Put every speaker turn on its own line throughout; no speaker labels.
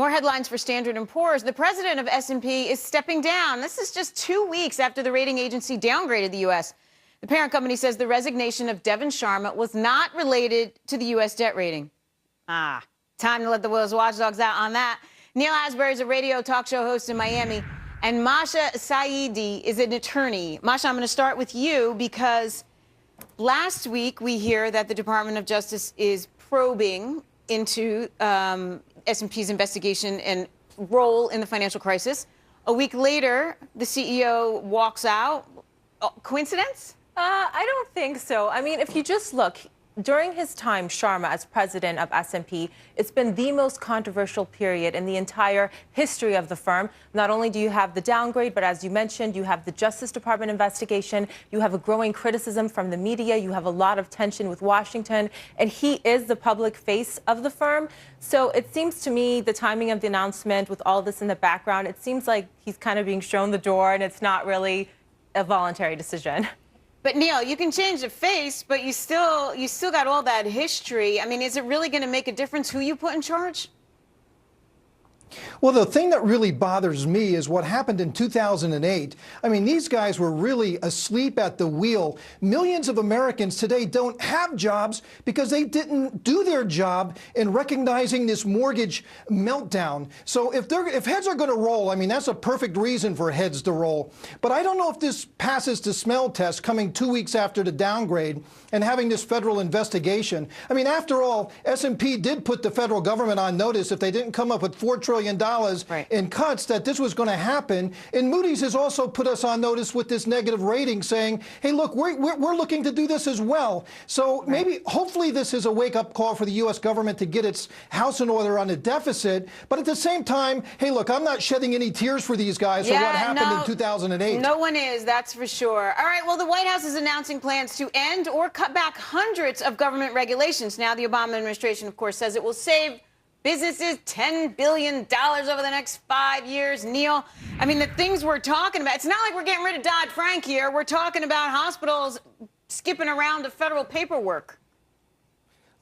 More headlines for Standard & Poor's. The president of S&P is stepping down. This is just 2 weeks after the rating agency downgraded the U.S. The parent company says the resignation of Devon Sharma was not related to the U.S. debt rating. Time to let the Willis watchdogs out on that. Neal Asbury is a radio talk show host in Miami, and Masha Saidi is an attorney. Masha, I'm going to start with you because last week we hear that the Department of Justice is probing into S&P's investigation and role in the financial crisis. A week later, the CEO walks out. Coincidence?
I don't think so. I mean, if you just look, during his time, Sharma, as president of S&P, it's been the most controversial period in the entire history of the firm. Not only do you have the downgrade, but as you mentioned, you have the Justice Department investigation, you have a growing criticism from the media, you have a lot of tension with Washington, and he is the public face of the firm. So it seems to me the timing of the announcement with all this in the background, it seems like he's kind of being shown the door and it's not really a voluntary decision.
But Neal, you can change the face, but you still got all that history. I mean, is it really going to make a difference who you put in charge?
Well, the thing that really bothers me is what happened in 2008. I mean, these guys were really asleep at the wheel. Millions of Americans today don't have jobs because they didn't do their job in recognizing this mortgage meltdown. So if heads are going to roll, I mean, that's a perfect reason for heads to roll. But I don't know if this passes the smell test coming 2 weeks after the downgrade and having this federal investigation. I mean, after all, S&P did put the federal government on notice if they didn't come up with $4 trillion in cuts that this was going to happen. And Moody's has also put us on notice with this negative rating saying, hey, look, we're looking to do this as well. So maybe, hopefully this is a wake-up call for the U.S. government to get its house in order on the deficit. But at the same time, hey, look, I'm not shedding any tears for these guys for what happened in 2008.
No one is, that's for sure. All right, well, the White House is announcing plans to end or cut back hundreds of government regulations. Now, the Obama administration, of course, says it will save businesses $10 billion over the next 5 years. Neal, I mean, the things we're talking about, it's not like we're getting rid of Dodd-Frank here. We're talking about hospitals skipping around the federal paperwork.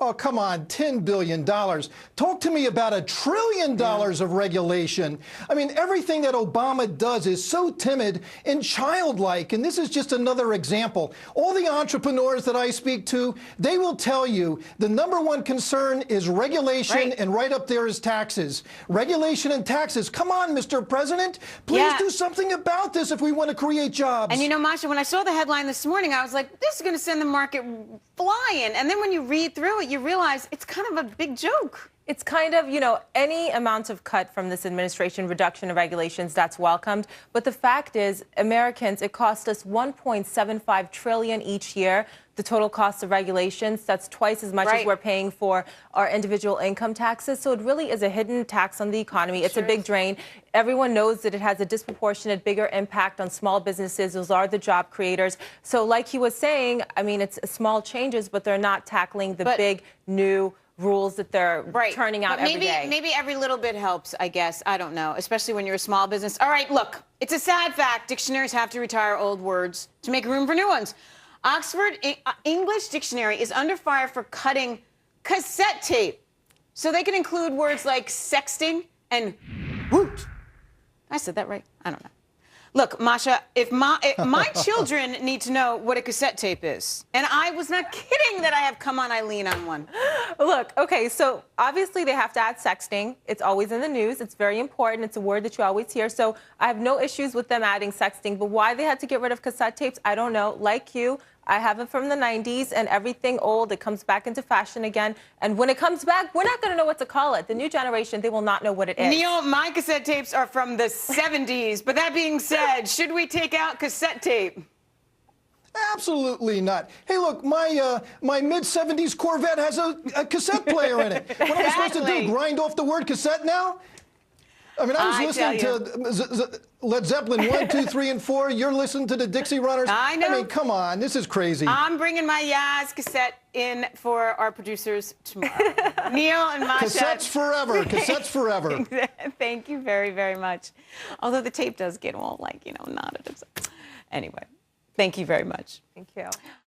Oh, come on, $10 billion. Talk to me about $1 trillion of regulation. I mean, everything that Obama does is so timid and childlike, and this is just another example. All the entrepreneurs that I speak to, they will tell you the #1 concern is regulation, and right up there is taxes. Regulation and taxes. Come on, Mr. President. Please do something about this if we want to create jobs.
And you know, Masha, when I saw the headline this morning, I was like, this is going to send the market flying. And then when you read through it, you realize it's kind of a big joke.
It's kind of, you know, any amount of cut from this administration, reduction of regulations, that's welcomed. But the fact is, Americans, it costs us $1.75 trillion each year. The total cost of regulations, that's twice as much as we're paying for our individual income taxes. So it really is a hidden tax on the economy. It's a big drain. Everyone knows that it has a disproportionate, bigger impact on small businesses. Those are the job creators. So like he was saying, I mean, it's small changes, but they're not tackling the big new rules that they're turning out every day.
Maybe every little bit helps, I guess. I don't know, especially when you're a small business. All right, look, it's a sad fact. Dictionaries have to retire old words to make room for new ones. Oxford English Dictionary is under fire for cutting cassette tape. So they can include words like sexting and woot. I said that right? I don't know. Look, Masha, if my children need to know what a cassette tape is. And I was not kidding that I have Come On Eileen on one.
Look, okay, so obviously they have to add sexting. It's always in the news. It's very important. It's a word that you always hear. So I have no issues with them adding sexting. But why they had to get rid of cassette tapes, I don't know. Like you, I have it from the 90s, and everything old, it comes back into fashion again. And when it comes back, we're not going to know what to call it. The new generation, they will not know what it is.
Neal, my cassette tapes are from the 70s. But that being said, should we take out cassette tape?
Absolutely not. Hey, look, my mid-70s Corvette has a cassette player in it. What am I supposed to do, grind off the word cassette now? I mean, I was listening to Led Zeppelin 1, 2, 3, and 4. You're listening to the Dixie Runners.
I know.
I mean, come on. This is crazy.
I'm bringing my Yaz cassette in for our producers tomorrow. Neal and Masha.
Cassettes forever. Cassettes forever.
Thank you very, very much. Although the tape does get all, like, you know, knotted. Anyway, thank you very much.
Thank you.